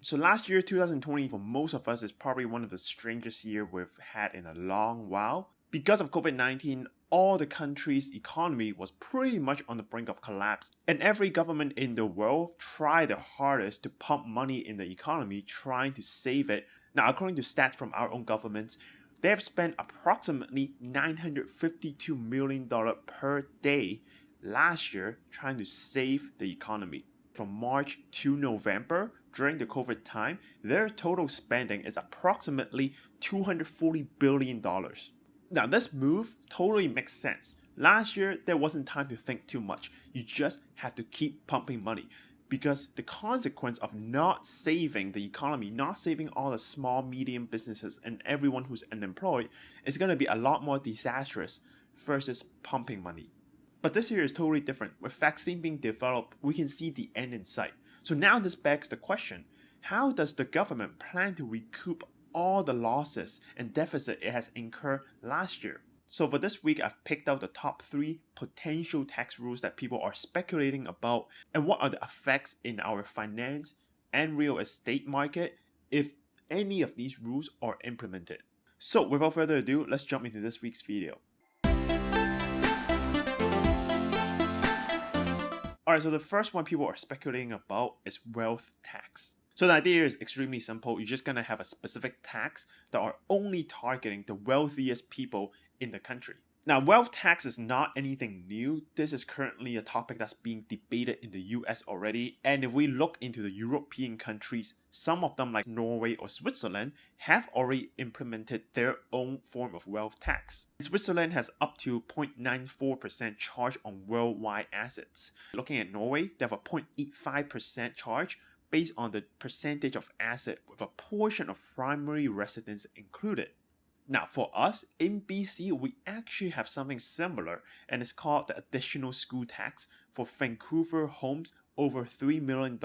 So last year, 2020, for most of us, is probably one of the strangest years we've had in a long while. Because of COVID-19, all the country's economy was pretty much on the brink of collapse, and every government in the world tried their hardest to pump money in the economy, trying to save it. Now, according to stats from our own governments, they have spent approximately $952 million per day last year trying to save the economy. From March to November, during the COVID time, their total spending is approximately $240 billion. Now, this move totally makes sense. Last year, there wasn't time to think too much. You just had to keep pumping money because the consequence of not saving the economy, not saving all the small, medium businesses and everyone who's unemployed is going to be a lot more disastrous versus pumping money. But this year is totally different. With vaccine being developed, we can see the end in sight. So now this begs the question, how does the government plan to recoup all the losses and deficit it has incurred last year? So for this week, I've picked out the top 3 potential tax rules that people are speculating about and what are the effects in our finance and real estate market if any of these rules are implemented. So without further ado, let's jump into this week's video. Alright, so the first one people are speculating about is wealth tax. So the idea is extremely simple. You're just going to have a specific tax that are only targeting the wealthiest people in the country. Now, wealth tax is not anything new. This is currently a topic that's being debated in the US already. And if we look into the European countries, some of them like Norway or Switzerland have already implemented their own form of wealth tax. Switzerland has up to 0.94% charge on worldwide assets. Looking at Norway, they have a 0.85% charge based on the percentage of asset with a portion of primary residence included. Now, for us in BC, we actually have something similar, and it's called the additional school tax for Vancouver homes over $3 million.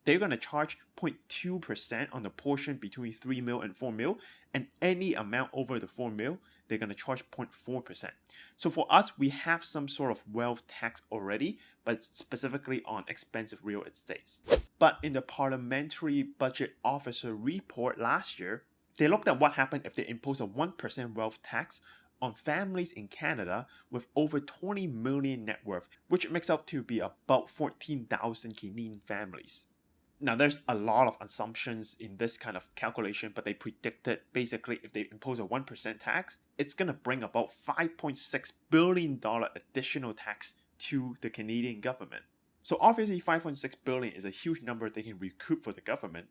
They're going to charge 0.2% on the portion between 3 mil and 4 mil, and any amount over the 4 mil, they're going to charge 0.4%. So for us, we have some sort of wealth tax already, but it's specifically on expensive real estates. But in the Parliamentary Budget Officer report last year, they looked at what happened if they impose a 1% wealth tax on families in Canada with over 20 million net worth, which makes up to be about 14,000 Canadian families. Now, there's a lot of assumptions in this kind of calculation, but they predicted basically if they impose a 1% tax, it's going to bring about $5.6 billion additional tax to the Canadian government. So obviously $5.6 billion is a huge number they can recoup for the government,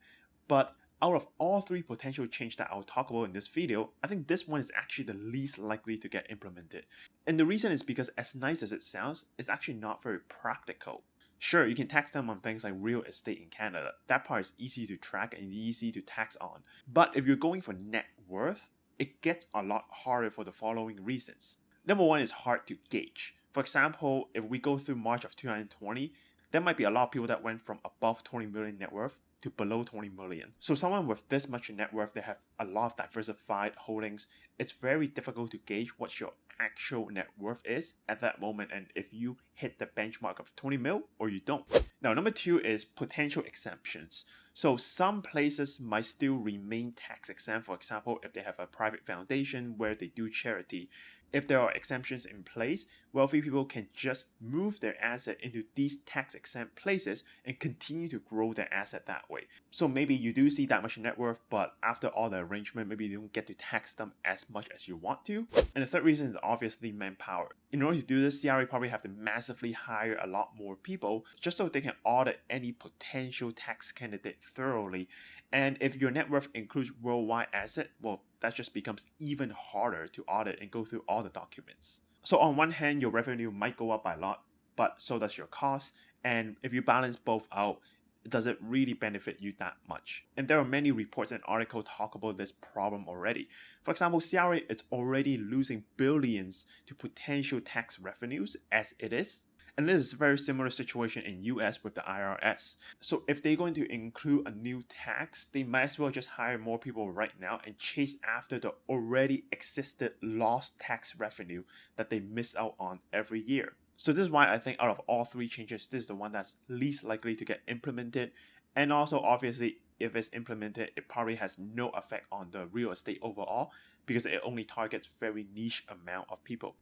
but out of all 3 potential changes that I'll talk about in this video, I think this one is actually the least likely to get implemented. And the reason is because as nice as it sounds, it's actually not very practical. Sure, you can tax them on things like real estate in Canada. That part is easy to track and easy to tax on. But if you're going for net worth, it gets a lot harder for the following reasons. Number 1 is hard to gauge. For example, if we go through March of 2020, there might be a lot of people that went from above 20 million net worth to below 20 million. So someone with this much net worth, they have a lot of diversified holdings. It's very difficult to gauge what your actual net worth is at that moment and if you hit the benchmark of 20 mil or you don't. Now, number 2 is potential exemptions. So some places might still remain tax exempt. For example, if they have a private foundation where they do charity. If there are exemptions in place, wealthy people can just move their asset into these tax-exempt places and continue to grow their asset that way. So maybe you do see that much net worth, but after all the arrangement, maybe you don't get to tax them as much as you want to. And the third reason is obviously manpower. In order to do this, CRA probably have to massively hire a lot more people just so they can audit any potential tax candidate thoroughly. And if your net worth includes worldwide asset, well, that just becomes even harder to audit and go through all the documents. So on one hand, your revenue might go up by a lot, but so does your cost. And if you balance both out, does it really benefit you that much? And there are many reports and articles talk about this problem already. For example, CRA is already losing billions to potential tax revenues as it is. And this is a very similar situation in US with the IRS. So if they're going to include a new tax, they might as well just hire more people right now and chase after the already existed lost tax revenue that they miss out on every year. So this is why I think out of all 3 changes, this is the one that's least likely to get implemented. And also, obviously, if it's implemented, it probably has no effect on the real estate overall because it only targets very niche amount of people.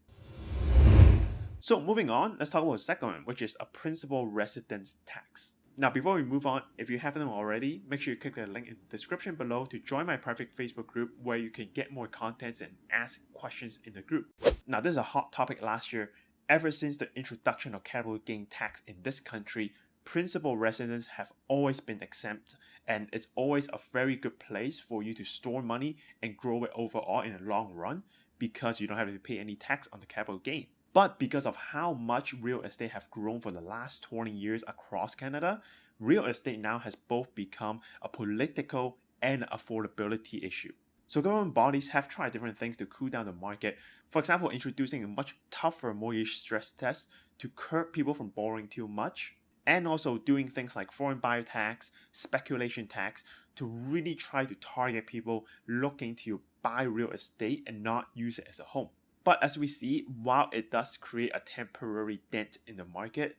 So moving on, let's talk about the second one, which is a principal residence tax. Now, before we move on, if you haven't already, make sure you click the link in the description below to join my private Facebook group where you can get more contents and ask questions in the group. Now, this is a hot topic last year. Ever since the introduction of capital gain tax in this country, principal residents have always been exempt, and it's always a very good place for you to store money and grow it overall in the long run because you don't have to pay any tax on the capital gain. But because of how much real estate have grown for the last 20 years across Canada, real estate now has both become a political and affordability issue. So government bodies have tried different things to cool down the market. For example, introducing a much tougher mortgage stress test to curb people from borrowing too much, and also doing things like foreign buyer tax, speculation tax to really try to target people looking to buy real estate and not use it as a home. But as we see, while it does create a temporary dent in the market,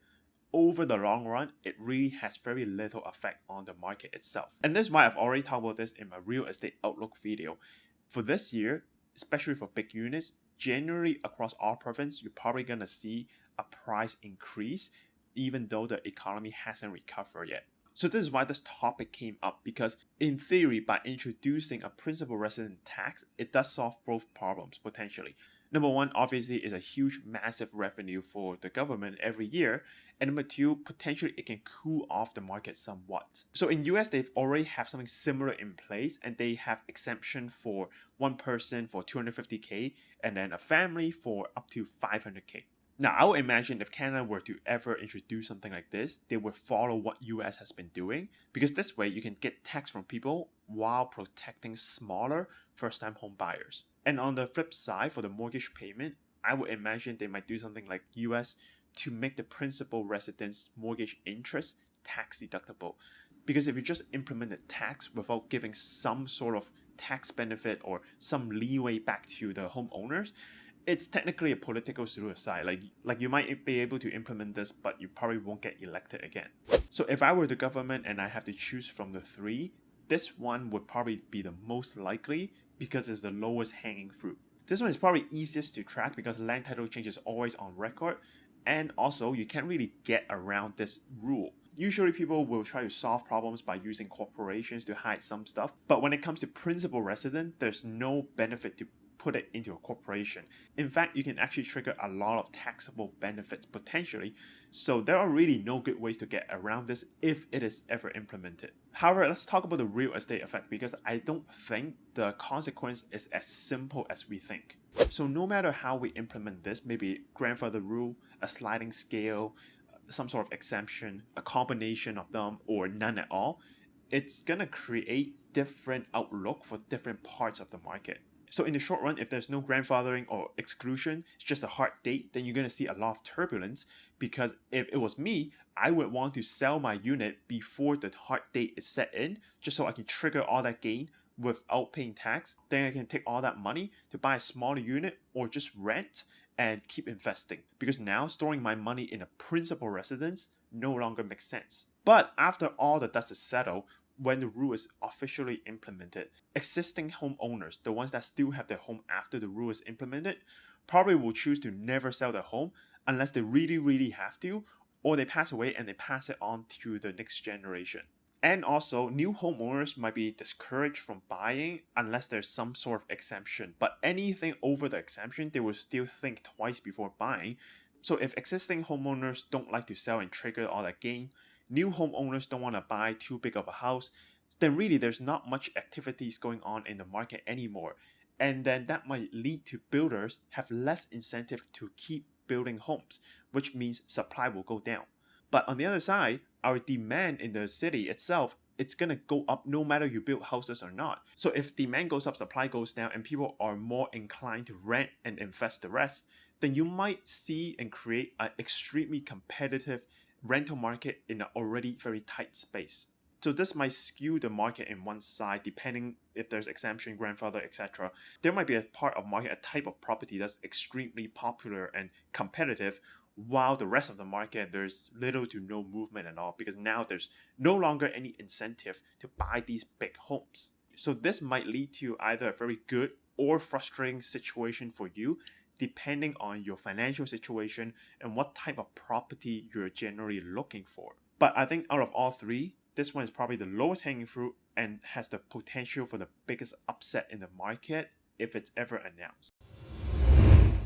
over the long run, it really has very little effect on the market itself. And this is why I've already talked about this in my real estate outlook video. For this year, especially for big units, generally across all province, you're probably going to see a price increase even though the economy hasn't recovered yet. So this is why this topic came up, because in theory, by introducing a principal resident tax, it does solve both problems potentially. Number one, obviously, is a huge, massive revenue for the government every year. And number two, potentially it can cool off the market somewhat. So in US, they've already have something similar in place, and they have exemption for one person for $250K and then a family for up to $500K. Now, I would imagine if Canada were to ever introduce something like this, they would follow what US has been doing, because this way you can get tax from people while protecting smaller first-time home buyers. And on the flip side, for the mortgage payment, I would imagine they might do something like US to make the principal residence mortgage interest tax deductible. Because if you just implement the tax without giving some sort of tax benefit or some leeway back to the homeowners, it's technically a political suicide. Like you might be able to implement this, but you probably won't get elected again. So if I were the government and I have to choose from the three, this one would probably be the most likely because it's the lowest hanging fruit. This one is probably easiest to track because land title change is always on record, and also you can't really get around this rule. Usually people will try to solve problems by using corporations to hide some stuff, but when it comes to principal resident, there's no benefit to put it into a corporation. In fact, you can actually trigger a lot of taxable benefits potentially, so there are really no good ways to get around this if it is ever implemented. However, let's talk about the real estate effect, because I don't think the consequence is as simple as we think. So no matter how we implement this, maybe grandfather rule, a sliding scale, some sort of exemption, a combination of them, or none at all, it's gonna create different outlook for different parts of the market. So in the short run, if there's no grandfathering or exclusion, it's just a hard date, then you're going to see a lot of turbulence, because if it was me, I would want to sell my unit before the hard date is set in, just so I can trigger all that gain without paying tax. Then I can take all that money to buy a smaller unit or just rent and keep investing, because now storing my money in a principal residence no longer makes sense. But after all the dust is settled, when the rule is officially implemented, existing homeowners, the ones that still have their home after the rule is implemented, probably will choose to never sell their home unless they really have to, or they pass away and they pass it on to the next generation. And also, new homeowners might be discouraged from buying unless there's some sort of exemption. But anything over the exemption, they will still think twice before buying. So if existing homeowners don't like to sell and trigger all that gain, new homeowners don't want to buy too big of a house, then really there's not much activities going on in the market anymore. And then that might lead to builders have less incentive to keep building homes, which means supply will go down. But on the other side, our demand in the city itself, it's going to go up no matter you build houses or not. So if demand goes up, supply goes down, and people are more inclined to rent and invest the rest, then you might see and create an extremely competitive rental market in an already very tight space. So this might skew the market in one side depending if there's exemption, grandfather, etc. There might be a part of market, a type of property that's extremely popular and competitive, while the rest of the market, there's little to no movement at all because now there's no longer any incentive to buy these big homes. So this might lead to either a very good or frustrating situation for you, depending on your financial situation and what type of property you're generally looking for. But I think out of all three, this one is probably the lowest hanging fruit and has the potential for the biggest upset in the market if it's ever announced.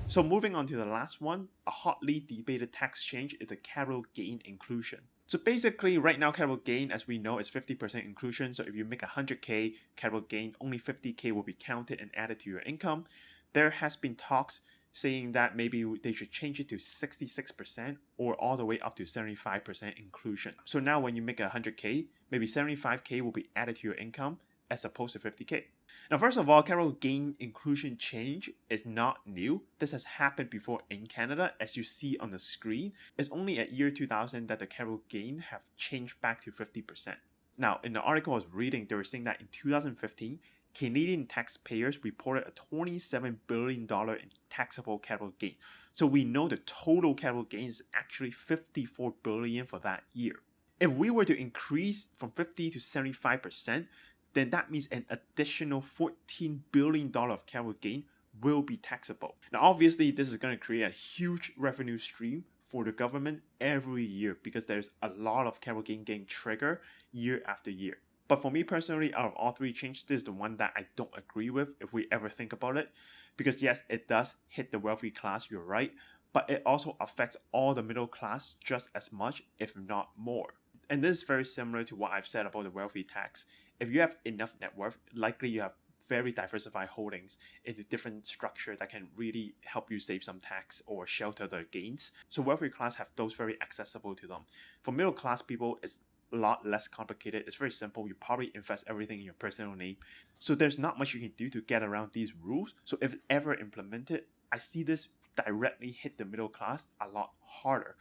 So moving on to the last one, a hotly debated tax change is the capital gain inclusion. So basically right now capital gain, as we know, is 50% inclusion. So if you make 100k capital gain, only 50k will be counted and added to your income. There has been talks saying that maybe they should change it to 66% or all the way up to 75% inclusion. So now when you make 100k, maybe 75k will be added to your income as opposed to 50k. Now, first of all, capital gain inclusion change is not new. This has happened before in Canada, as you see on the screen. It's only at year 2000 that the capital gain have changed back to 50%. Now, in the article I was reading, they were saying that in 2015, Canadian taxpayers reported a $27 billion in taxable capital gain. So we know the total capital gain is actually $54 billion for that year. If we were to increase from 50 to 75%, then that means an additional $14 billion of capital gain will be taxable. Now, obviously, this is going to create a huge revenue stream for the government every year because there's a lot of capital gain getting triggered year after year. But for me personally, out of all three changes, this is the one that I don't agree with if we ever think about it. Because yes, it does hit the wealthy class, you're right, but it also affects all the middle class just as much, if not more. And this is very similar to what I've said about the wealthy tax. If you have enough net worth, likely you have very diversified holdings in a different structure that can really help you save some tax or shelter the gains. So wealthy class have those very accessible to them. For middle class people, it's a lot less complicated. It's very simple. You probably invest everything in your personal name. So there's not much you can do to get around these rules. So if ever implemented, I see this directly hit the middle class a lot harder.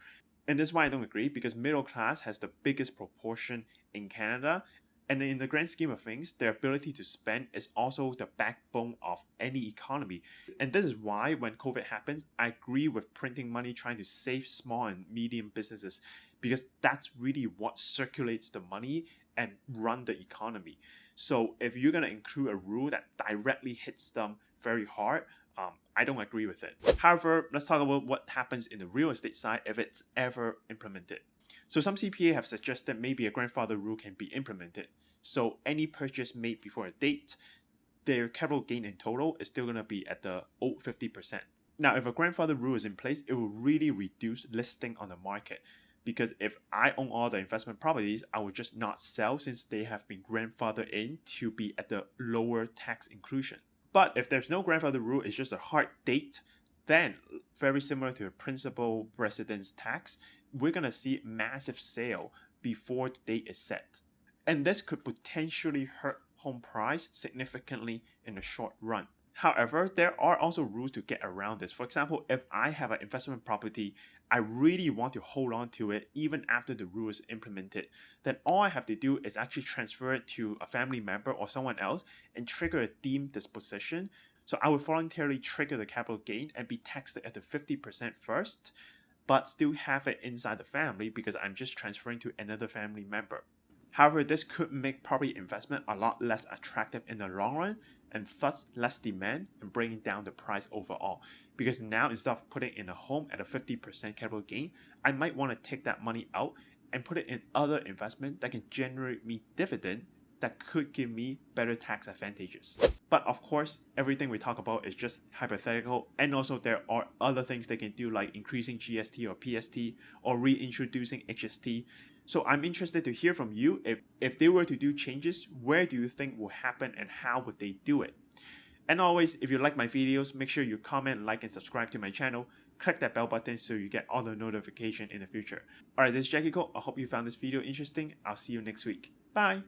And this is why I don't agree, because middle class has the biggest proportion in Canada. And in the grand scheme of things, their ability to spend is also the backbone of any economy. And this is why when COVID happens, I agree with printing money, trying to save small and medium businesses, because that's really what circulates the money and run the economy. So if you're going to include a rule that directly hits them very hard, I don't agree with it. However, let's talk about what happens in the real estate side if it's ever implemented. So some CPA have suggested maybe a grandfather rule can be implemented. So any purchase made before a date, their capital gain in total is still going to be at the old 50%. Now, if a grandfather rule is in place, it will really reduce listing on the market. Because if I own all the investment properties, I would just not sell since they have been grandfathered in to be at the lower tax inclusion. But if there's no grandfather rule, it's just a hard date, then very similar to a principal residence tax, we're going to see massive sale before the date is set. And this could potentially hurt home price significantly in the short run. However, there are also rules to get around this. For example, if I have an investment property, I really want to hold on to it even after the rule is implemented, then all I have to do is actually transfer it to a family member or someone else and trigger a deemed disposition. So I would voluntarily trigger the capital gain and be taxed at the 50% first, but still have it inside the family because I'm just transferring to another family member. However, this could make property investment a lot less attractive in the long run and thus less demand and bringing down the price overall. Because now instead of putting in a home at a 50% capital gain, I might want to take that money out and put it in other investment that can generate me dividend that could give me better tax advantages. But of course, everything we talk about is just hypothetical, and also there are other things they can do like increasing GST or PST or reintroducing HST. So I'm interested to hear from you. If they were to do changes, where do you think will happen and how would they do it? And always, if you like my videos, make sure you comment, like, and subscribe to my channel. Click that bell button so you get all the notification in the future. Alright, this is Jacky. I hope you found this video interesting. I'll see you next week. Bye!